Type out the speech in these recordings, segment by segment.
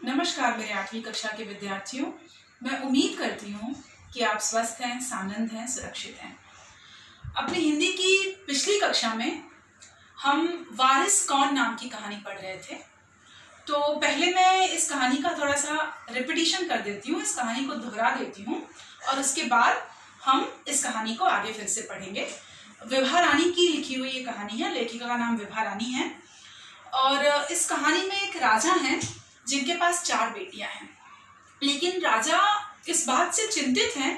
नमस्कार मेरे 8वीं कक्षा के विद्यार्थियों। मैं उम्मीद करती हूँ कि आप स्वस्थ हैं, सानंद हैं, सुरक्षित हैं। अपनी हिंदी की पिछली कक्षा में हम वारिस कौन नाम की कहानी पढ़ रहे थे। तो पहले मैं इस कहानी का थोड़ा सा रिपीटिशन कर देती हूँ, इस कहानी को दोहरा देती हूँ और उसके बाद हम इस कहानी को आगे फिर से पढ़ेंगे। विभा रानी की लिखी हुई ये कहानी है, लेखिका का नाम विभा रानी है और इस कहानी में एक राजा हैं जिनके पास 4 बेटियां हैं। लेकिन राजा इस बात से चिंतित हैं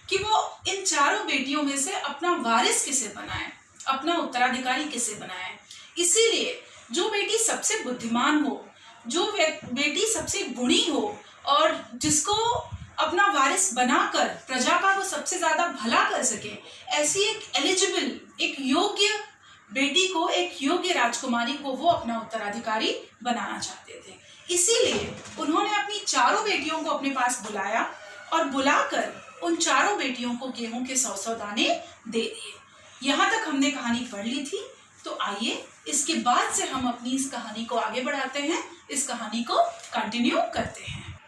कि वो इन 4 बेटियों में से अपना वारिस किसे बनाए, अपना उत्तराधिकारी किसे बनाए। इसीलिए जो बेटी सबसे बुद्धिमान हो, जो बेटी सबसे गुणी हो और जिसको अपना वारिस बनाकर प्रजा का वो सबसे ज्यादा भला कर सके, ऐसी एक एलिजिबल, एक योग्य बेटी को, एक योग्य राजकुमारी को वो अपना उत्तराधिकारी बनाना चाहते थे। इसीलिए उन्होंने अपनी 4 बेटियों को अपने पास बुलाया और बुलाकर उन 4 बेटियों को गेहूं के 100-100 दाने दे दिए। यहाँ तक हमने कहानी पढ़ ली थी। तो आइए इसके बाद से हम अपनी इस कहानी को आगे बढ़ाते हैं, इस कहानी को कंटिन्यू करते हैं।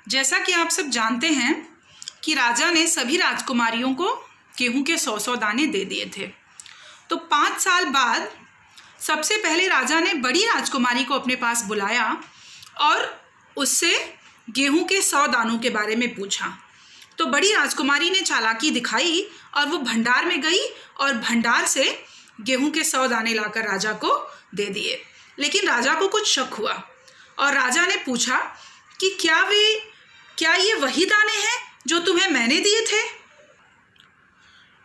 जैसा कि आप सब जानते हैं कि राजा ने सभी राजकुमारियों को गेहूं के 100-100 दाने दे दिए थे। तो 5 साल बाद सबसे पहले राजा ने बड़ी राजकुमारी को अपने पास बुलाया और उससे गेहूं के 100 दानों के बारे में पूछा। तो बड़ी राजकुमारी ने चालाकी दिखाई और वो भंडार में गई और भंडार से गेहूं के 100 दाने लाकर राजा को दे दिए। लेकिन राजा को कुछ शक हुआ और राजा ने पूछा कि क्या ये वही दाने हैं जो तुम्हें मैंने दिए थे?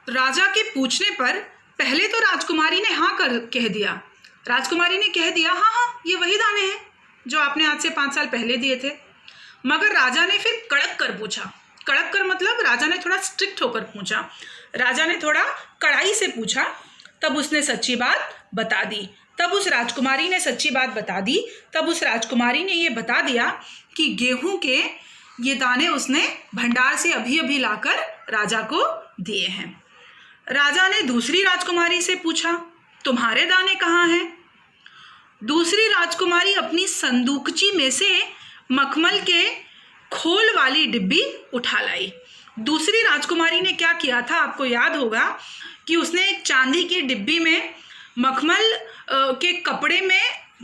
राजा के पूछने पर पहले तो राजकुमारी ने हाँ कह दिया। राजकुमारी ने कह दिया हाँ, ये वही दाने हैं जो आपने आज से 5 साल पहले दिए थे। मगर राजा ने फिर कड़क कर पूछा। कड़क कर मतलब राजा ने थोड़ा स्ट्रिक्ट होकर पूछा, राजा ने थोड़ा कड़ाई से पूछा। तब उसने सच्ची बात बता दी। तब उस राजकुमारी ने सच्ची बात बता दी। तब उस राजकुमारी ने ये बता दिया कि गेहूं के ये दाने उसने भंडार से अभी लाकर राजा को दिए हैं। राजा ने दूसरी राजकुमारी से पूछा, तुम्हारे दाने कहाँ हैं? दूसरी राजकुमारी अपनी संदूकची में से मखमल के खोल वाली डिब्बी उठा लाई। दूसरी राजकुमारी ने क्या किया था, आपको याद होगा कि उसने एक चांदी की डिब्बी में मखमल के कपड़े में,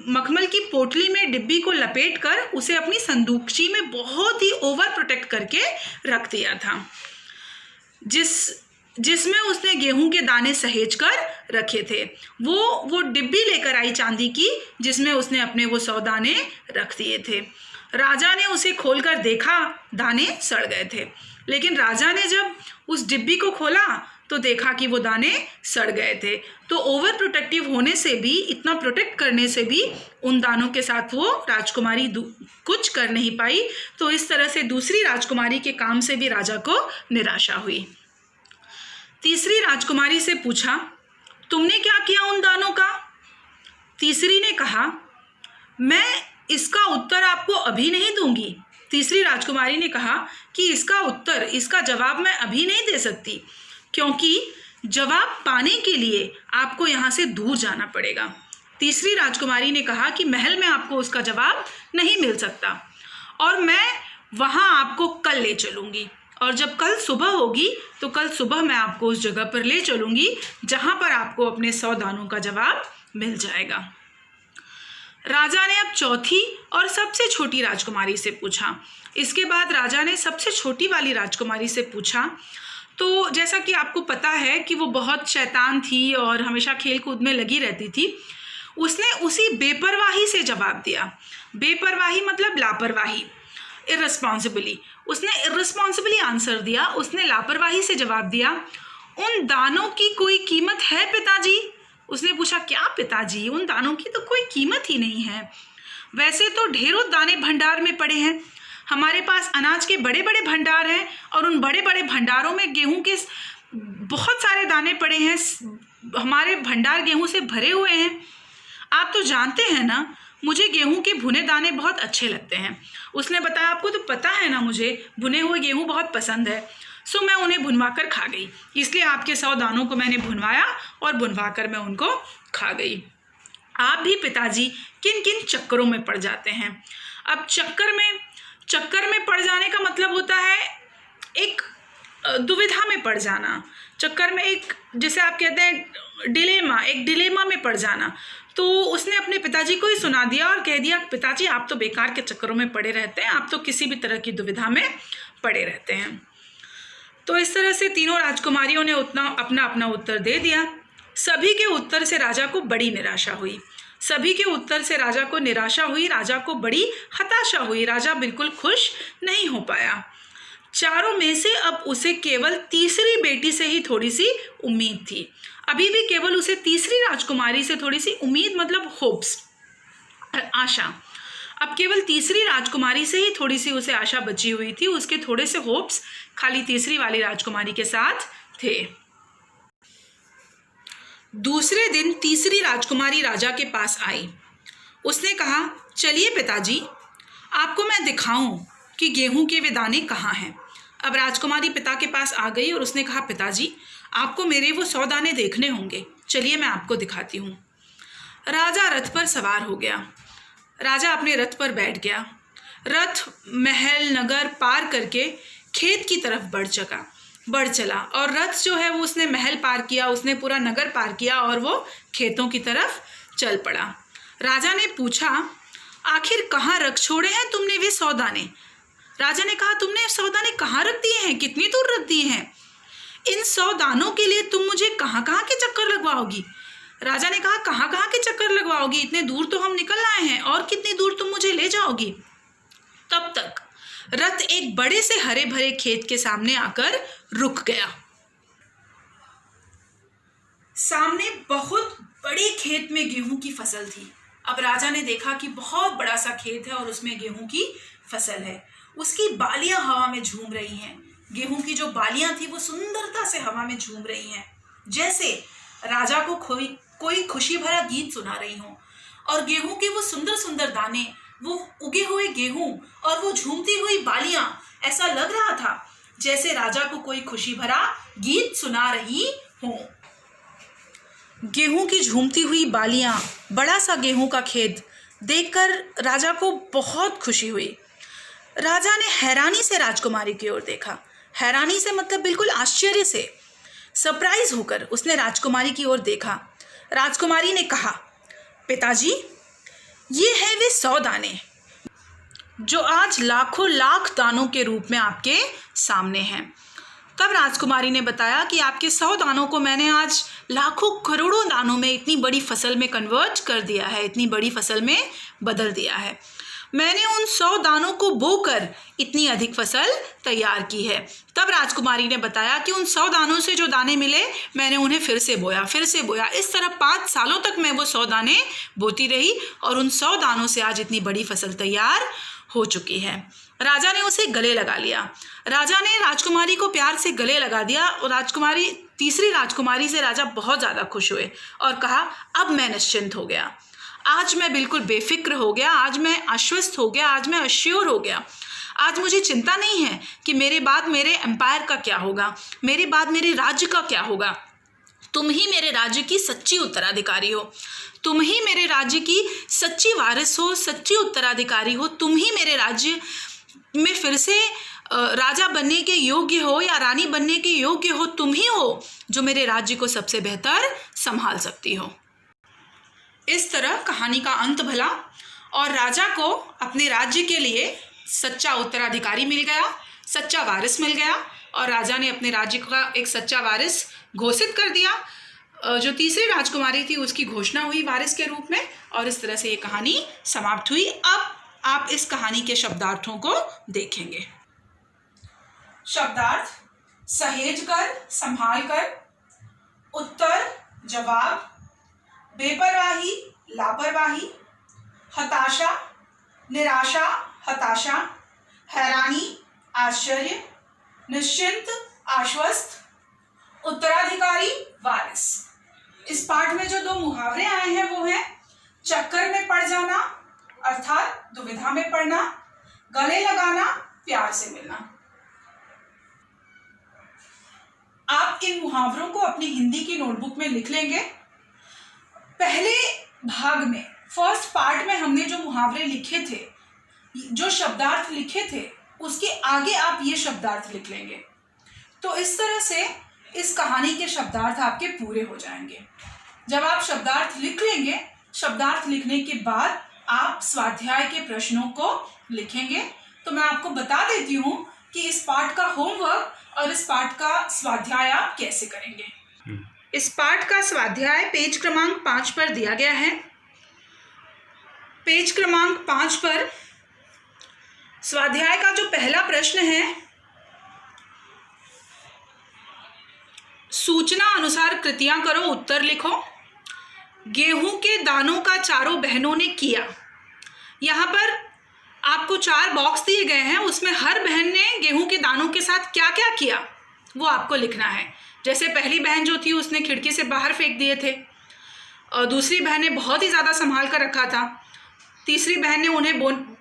मखमल की पोटली में डिब्बी को लपेटकर उसे अपनी संदूकची में बहुत ही ओवर प्रोटेक्ट करके रख दिया था, जिसमें उसने गेहूं के दाने सहेज कर रखे थे। वो डिब्बी लेकर आई चांदी की, जिसमें उसने अपने वो 100 दाने रख दिए थे। राजा ने उसे खोलकर देखा, दाने सड़ गए थे। लेकिन राजा ने जब उस डिब्बी को खोला तो देखा कि वो दाने सड़ गए थे। तो ओवर प्रोटेक्टिव होने से भी, इतना प्रोटेक्ट करने से भी उन दानों के साथ वो राजकुमारी कुछ कर नहीं पाई। तो इस तरह से दूसरी राजकुमारी के काम से भी राजा को निराशा हुई। तीसरी राजकुमारी से पूछा, तुमने क्या किया उन दानों का? तीसरी ने कहा, मैं इसका उत्तर आपको अभी नहीं दूंगी। तीसरी राजकुमारी ने कहा कि इसका जवाब मैं अभी नहीं दे सकती, क्योंकि जवाब पाने के लिए आपको यहाँ से दूर जाना पड़ेगा। तीसरी राजकुमारी ने कहा कि महल में आपको उसका जवाब नहीं मिल सकता और मैं वहाँ आपको कल ले चलूँगी, और जब कल सुबह होगी तो कल सुबह मैं आपको उस जगह पर ले चलूँगी जहाँ पर आपको अपने 100 दानों का जवाब मिल जाएगा। राजा ने अब चौथी और सबसे छोटी राजकुमारी से पूछा। इसके बाद राजा ने सबसे छोटी वाली राजकुमारी से पूछा। तो जैसा कि आपको पता है कि वो बहुत शैतान थी और हमेशा खेल कूद में लगी रहती थी। उसने उसी बेपरवाही से जवाब दिया। बेपरवाही मतलब लापरवाही, इर्रेस्पॉन्सिबली। उसने इर्रेस्पॉन्सिबली आंसर दिया, उसने लापरवाही से जवाब दिया। उन दानों की कोई कीमत है पिताजी? उसने पूछा, क्या पिताजी, उन दानों की तो कोई कीमत ही नहीं है। वैसे तो ढेरों दाने भंडार में पड़े हैं, हमारे पास अनाज के बड़े बड़े भंडार हैं और उन बड़े बड़े भंडारों में गेहूं के बहुत सारे दाने पड़े हैं। हमारे भंडार गेहूं से भरे हुए हैं। आप तो जानते हैं ना, मुझे गेहूं के भुने दाने बहुत अच्छे लगते हैं। उसने बताया, आपको तो पता है ना, मुझे भुने हुए गेहूं बहुत पसंद है। सो मैं उन्हें भुनवा कर खा गई। इसलिए आपके 100 दानों को मैंने भुनवाया और भुनवा कर मैं उनको खा गई। आप भी पिताजी किन किन चक्करों में पड़ जाते हैं। अब चक्कर में पड़ जाने का मतलब होता है एक दुविधा में पड़ जाना, चक्कर में एक, जैसे आप कहते हैं डिलेमा, एक डिलेमा में पड़ जाना। तो उसने अपने पिताजी को ही सुना दिया और कह दिया, पिताजी आप तो बेकार के चक्करों में पड़े रहते हैं, आप तो किसी भी तरह की दुविधा में पड़े रहते हैं। तो इस तरह से तीनों राजकुमारियों ने अपना अपना उत्तर दे दिया। सभी के उत्तर से राजा को बड़ी निराशा हुई, राजा को बड़ी हताशा हुई, राजा बिल्कुल खुश नहीं हो पाया। चारों में से अब उसे केवल तीसरी बेटी से ही थोड़ी सी उम्मीद थी। अभी भी केवल उसे तीसरी राजकुमारी से थोड़ी सी उम्मीद, मतलब होप्स, आशा। अब केवल तीसरी राजकुमारी से ही थोड़ी सी उसे आशा बची हुई थी, उसके थोड़े से होप्स खाली तीसरी वाली राजकुमारी के साथ थे। दूसरे दिन तीसरी राजकुमारी राजा के पास आई। उसने कहा, चलिए पिताजी, आपको मैं दिखाऊं कि गेहूं के वे दाने कहाँ हैं। अब राजकुमारी पिता के पास आ गई और उसने कहा, पिताजी आपको मेरे वो 100 दाने देखने होंगे, चलिए मैं आपको दिखाती हूँ। राजा रथ पर सवार हो गया। राजा अपने रथ पर बैठ गया। रथ महल नगर पार करके खेत की तरफ बढ़ चला और रथ जो है वो उसने महल पार किया, उसने पूरा नगर पार किया और वो खेतों की तरफ चल पड़ा। राजा ने पूछा, आखिर कहाँ रख छोड़े हैं तुमने वे 100 दाने? राजा ने कहा, तुमने 100 दाने कहाँ रख दिए हैं, कितनी दूर रख दिए हैं? इन 100 दानों के लिए तुम मुझे कहाँ कहाँ के चक्कर लगवाओगी? राजा ने कहा, कहाँ कहाँ के चक्कर लगवाओगी, इतने दूर तो हम निकल आए हैं, और कितनी दूर तुम मुझे ले जाओगी? तब तक रथ एक बड़े से हरे भरे खेत के सामने आकर रुक गया। सामने बहुत बड़े खेत में गेहूं की फसल थी। अब राजा ने देखा कि बहुत बड़ा सा खेत है और उसमें गेहूं की फसल है। उसकी बालियां हवा में झूम रही हैं। गेहूं की जो बालियां थी वो सुंदरता से हवा में झूम रही हैं, जैसे राजा को कोई खुशी भरा गीत सुना रही हो। और गेहूं के वो सुंदर सुंदर दाने, वो उगे हुए गेहूं और वो झूमती हुई बालियां, ऐसा लग रहा था जैसे राजा को कोई खुशी भरा गीत सुना रही हो। गेहूं की झूमती हुई बालियां, बड़ा सा गेहूं का खेत देखकर राजा को बहुत खुशी हुई। राजा ने हैरानी से राजकुमारी की ओर देखा। हैरानी से मतलब बिल्कुल आश्चर्य से, सरप्राइज होकर उसने राजकुमारी की ओर देखा। राजकुमारी ने कहा, पिताजी ये है वे 100 दाने जो आज लाखों लाख दानों के रूप में आपके सामने हैं। तब राजकुमारी ने बताया कि आपके 100 दानों को मैंने आज लाखों करोड़ों दानों में, इतनी बड़ी फसल में कन्वर्ट कर दिया है, इतनी बड़ी फसल में बदल दिया है। मैंने उन 100 दानों को बोकर इतनी अधिक फसल तैयार की है। तब राजकुमारी ने बताया कि उन 100 दानों से जो दाने मिले, मैंने उन्हें फिर से बोया। इस तरह 5 सालों तक मैं वो 100 दाने बोती रही और उन 100 दानों से आज इतनी बड़ी फसल तैयार हो चुकी है। राजा ने उसे गले लगा लिया। राजा ने राजकुमारी को प्यार से गले लगा दिया और तीसरी राजकुमारी से राजा बहुत ज़्यादा खुश हुए और कहा, अब मैं निश्चिंत हो गया, आज मैं बिल्कुल बेफिक्र हो गया, आज मैं आश्वस्त हो गया, आज मैं अश्योर हो गया। आज मुझे चिंता नहीं है कि मेरे बाद मेरे एम्पायर का क्या होगा, मेरे बाद मेरे राज्य का क्या होगा। तुम ही मेरे राज्य की सच्ची उत्तराधिकारी हो, तुम ही मेरे राज्य की सच्ची वारिस हो, सच्ची उत्तराधिकारी हो। तुम ही मेरे राज्य में फिर से राजा बनने के योग्य हो या रानी बनने के योग्य हो। तुम ही हो जो मेरे राज्य को सबसे बेहतर संभाल सकती हो। इस तरह कहानी का अंत भला और राजा को अपने राज्य के लिए सच्चा उत्तराधिकारी मिल गया, सच्चा वारिस मिल गया और राजा ने अपने राज्य का एक सच्चा वारिस घोषित कर दिया। जो तीसरी राजकुमारी थी उसकी घोषणा हुई वारिस के रूप में और इस तरह से ये कहानी समाप्त हुई। अब आप इस कहानी के शब्दार्थों को देखेंगे। शब्दार्थ: सहेज कर, संभाल कर, उत्तर जवाब, बेपरवाही लापरवाही, हताशा निराशा हताशा, हैरानी आश्चर्य, निश्चिंत आश्वस्त, उत्तराधिकारी वारिस। इस पाठ में जो 2 मुहावरे आए हैं वो हैं चक्कर में पड़ जाना अर्थात दुविधा में पड़ना, गले लगाना प्यार से मिलना। आप इन मुहावरों को अपनी हिंदी की नोटबुक में लिख लेंगे। पहले भाग में, फर्स्ट पार्ट में हमने जो मुहावरे लिखे थे जो शब्दार्थ लिखे थे उसके आगे आप ये शब्दार्थ लिख लेंगे। तो इस तरह से इस कहानी के शब्दार्थ आपके पूरे हो जाएंगे। जब आप शब्दार्थ लिख लेंगे, शब्दार्थ लिखने के बाद आप स्वाध्याय के प्रश्नों को लिखेंगे। तो मैं आपको बता देती हूँ कि इस पाठ का होमवर्क और इस पाठ का स्वाध्याय आप कैसे करेंगे। इस पाठ का स्वाध्याय पेज क्रमांक 5 पर दिया गया है। पेज क्रमांक 5 पर स्वाध्याय का जो पहला प्रश्न है, सूचना अनुसार कृतियां करो, उत्तर लिखो। गेहूं के दानों का चारों बहनों ने किया। यहाँ पर आपको 4 बॉक्स दिए गए हैं, उसमें हर बहन ने गेहूं के दानों के साथ क्या क्या किया वो आपको लिखना है। जैसे पहली बहन जो थी उसने खिड़की से बाहर फेंक दिए थे, और दूसरी बहन ने बहुत ही ज़्यादा संभाल कर रखा था, तीसरी बहन ने उन्हें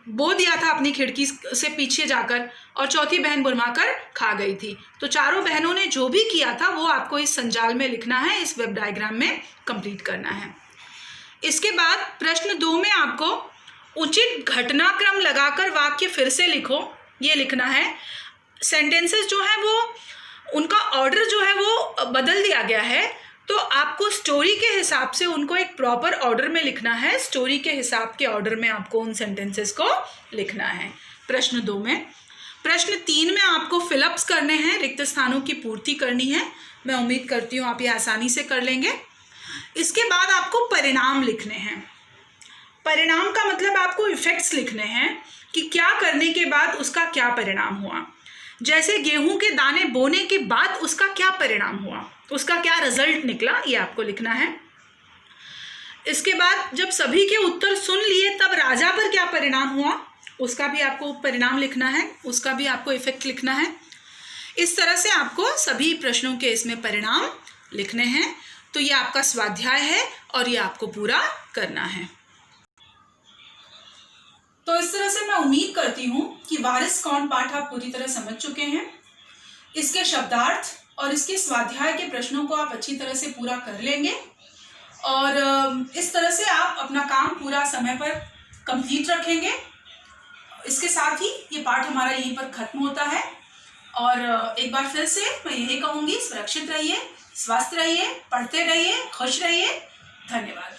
बो दिया था अपनी खिड़की से पीछे जाकर, और चौथी बहन बुरमा कर खा गई थी। तो चारों बहनों ने जो भी किया था वो आपको इस संजाल में लिखना है, इस वेब डायग्राम में कंप्लीट करना है। इसके बाद प्रश्न 2 में आपको उचित घटनाक्रम लगाकर वाक्य फिर से लिखो, ये लिखना है। सेंटेंसेस जो है वो उनका ऑर्डर जो है वो बदल दिया गया है, तो आपको स्टोरी के हिसाब से उनको एक प्रॉपर ऑर्डर में लिखना है। स्टोरी के हिसाब के ऑर्डर में आपको उन सेंटेंसेस को लिखना है प्रश्न 2 में। प्रश्न 3 में आपको फिलअप्स करने हैं, रिक्त स्थानों की पूर्ति करनी है। मैं उम्मीद करती हूँ आप ये आसानी से कर लेंगे। इसके बाद आपको परिणाम लिखने हैं। परिणाम का मतलब आपको इफेक्ट्स लिखने हैं कि क्या करने के बाद उसका क्या परिणाम हुआ। जैसे गेहूं के दाने बोने के बाद उसका क्या परिणाम हुआ, उसका क्या रिजल्ट निकला, ये आपको लिखना है। इसके बाद जब सभी के उत्तर सुन लिए तब राजा पर क्या परिणाम हुआ, उसका भी आपको परिणाम लिखना है, उसका भी आपको इफेक्ट लिखना है। इस तरह से आपको सभी प्रश्नों के इसमें परिणाम लिखने हैं। तो ये आपका स्वाध्याय है और ये आपको पूरा करना है। तो इस तरह से मैं उम्मीद करती हूँ कि वारिस कौन पाठ आप पूरी तरह समझ चुके हैं। इसके शब्दार्थ और इसके स्वाध्याय के प्रश्नों को आप अच्छी तरह से पूरा कर लेंगे, और इस तरह से आप अपना काम पूरा समय पर कंप्लीट रखेंगे। इसके साथ ही ये पाठ हमारा यहीं पर खत्म होता है। और एक बार फिर से मैं यही कहूँगी, सुरक्षित रहिए, स्वस्थ रहिए, पढ़ते रहिए, खुश रहिए। धन्यवाद।